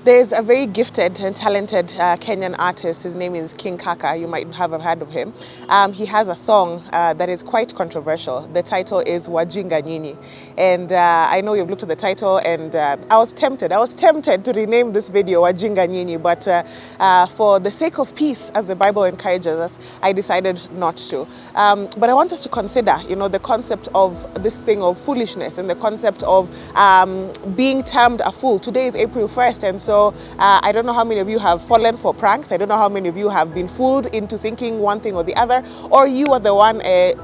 There's a very gifted and talented Kenyan artist. His name is King Kaka. You might have heard of him. He has a song that is quite controversial. The title is Wajinga Nyinyi. And I know you've looked at the title, and I was tempted to rename this video Wajinga Nyinyi, but for the sake of peace, as the Bible encourages us, I decided not to. But I want us to consider, the concept of this thing of foolishness and the concept of being termed a fool. Today is April 1st, and so I don't know how many of you have fallen for pranks. I don't know how many of you have been fooled into thinking one thing or the other, or you are the one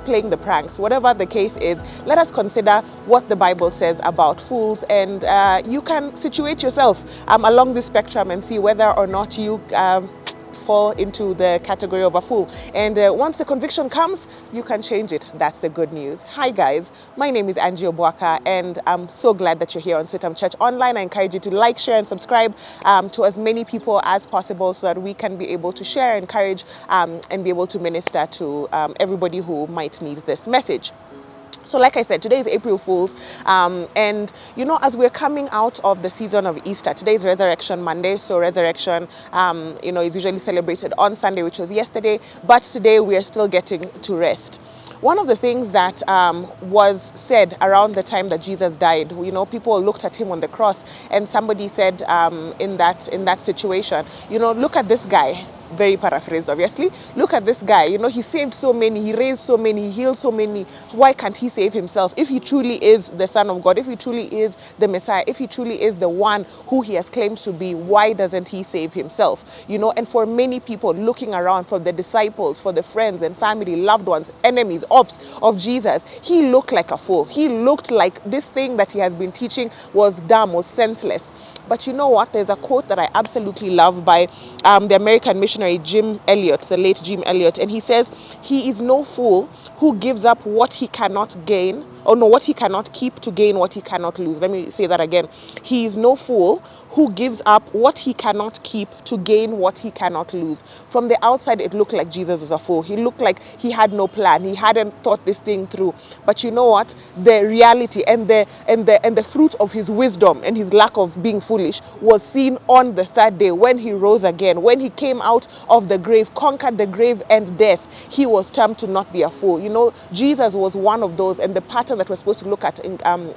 playing the pranks. Whatever the case is, let us consider what the Bible says about fools, and you can situate yourself along this spectrum and see whether or not you fall into the category of a fool. And once the conviction comes, you can change it. That's the good news. Hi guys, my name is Angie Obwaka, and I'm so glad that you're here on CITAM Church Online. I encourage you to like, share and subscribe to as many people as possible so that we can be able to share, encourage and be able to minister to everybody who might need this message. So like I said, today is April Fool's, and as we're coming out of the season of Easter, today is Resurrection Monday, so Resurrection, is usually celebrated on Sunday, which was yesterday, but today we are still getting to rest. One of the things that was said around the time that Jesus died, people looked at him on the cross, and somebody said in that situation, look at this guy. Very paraphrased, obviously. Look at this guy, he saved so many, he raised so many, he healed so many. Why can't he save himself? If he truly is the Son of God, if he truly is the Messiah, if he truly is the one who he has claimed to be, why doesn't he save himself? And for many people looking around, for the disciples, for the friends and family, loved ones, enemies, ops of Jesus, he looked like a fool. He looked like this thing that he has been teaching was dumb, was senseless. But you know what? There's a quote that I absolutely love by the American missionary Jim Elliot, the late Jim Elliot, and he says, "He is no fool who gives up what he cannot gain, what he cannot keep to gain what he cannot lose." Let me say that again. He is no fool who gives up what he cannot keep to gain what he cannot lose. From the outside, it looked like Jesus was a fool. He looked like he had no plan. He hadn't thought this thing through. But you know what? The reality and the fruit of his wisdom and his lack of being foolish was seen on the third day when he rose again, when he came out of the grave, conquered the grave and death. He was termed to not be a fool. Jesus was one of those, and the pattern that we're supposed to look at,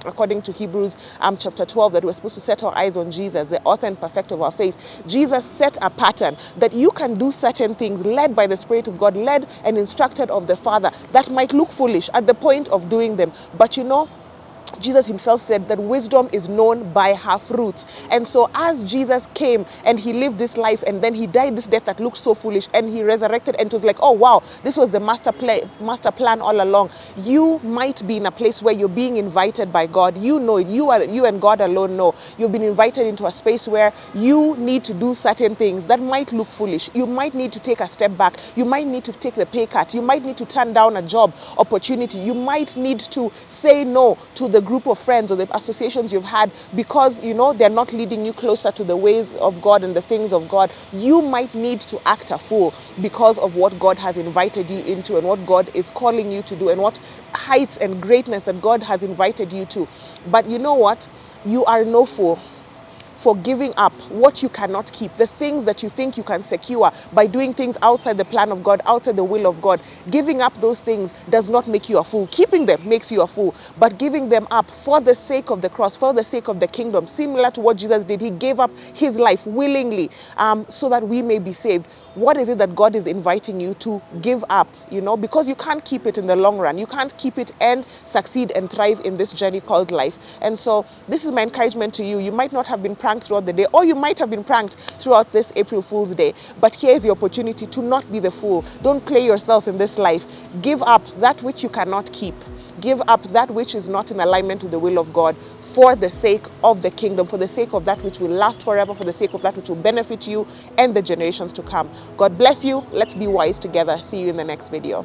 according to Hebrews chapter 12, that we're supposed to set our eyes on Jesus, the author and perfecter of our faith. Jesus set a pattern that you can do certain things led by the Spirit of God, led and instructed of the Father, that might look foolish at the point of doing them. But Jesus himself said that wisdom is known by her fruits. And so as Jesus came and he lived this life, and then he died this death that looked so foolish, and he resurrected, and it was like, oh wow, this was the master plan all along. You might be in a place where you're being invited by God. You know it. You and God alone know. You've been invited into a space where you need to do certain things that might look foolish. You might need to take a step back. You might need to take the pay cut. You might need to turn down a job opportunity. You might need to say no to the group of friends or the associations you've had because they're not leading you closer to the ways of God and the things of God. You might need to act a fool because of what God has invited you into and what God is calling you to do and what heights and greatness that God has invited you to. But you know what? You are no fool for giving up what you cannot keep, the things that you think you can secure by doing things outside the plan of God, outside the will of God. Giving up those things does not make you a fool. Keeping them makes you a fool, but giving them up for the sake of the cross, for the sake of the kingdom, similar to what Jesus did. He gave up his life willingly so that we may be saved. What is it that God is inviting you to give up? Because you can't keep it in the long run. You can't keep it and succeed and thrive in this journey called life. And so this is my encouragement to you. You might not have been pranked throughout the day, or you might have been pranked throughout this April Fool's Day. But here's the opportunity to not be the fool. Don't play yourself in this life. Give up that which you cannot keep. Give up that which is not in alignment with the will of God, for the sake of the kingdom, for the sake of that which will last forever, for the sake of that which will benefit you and the generations to come. God bless you. Let's be wise together. See you in the next video.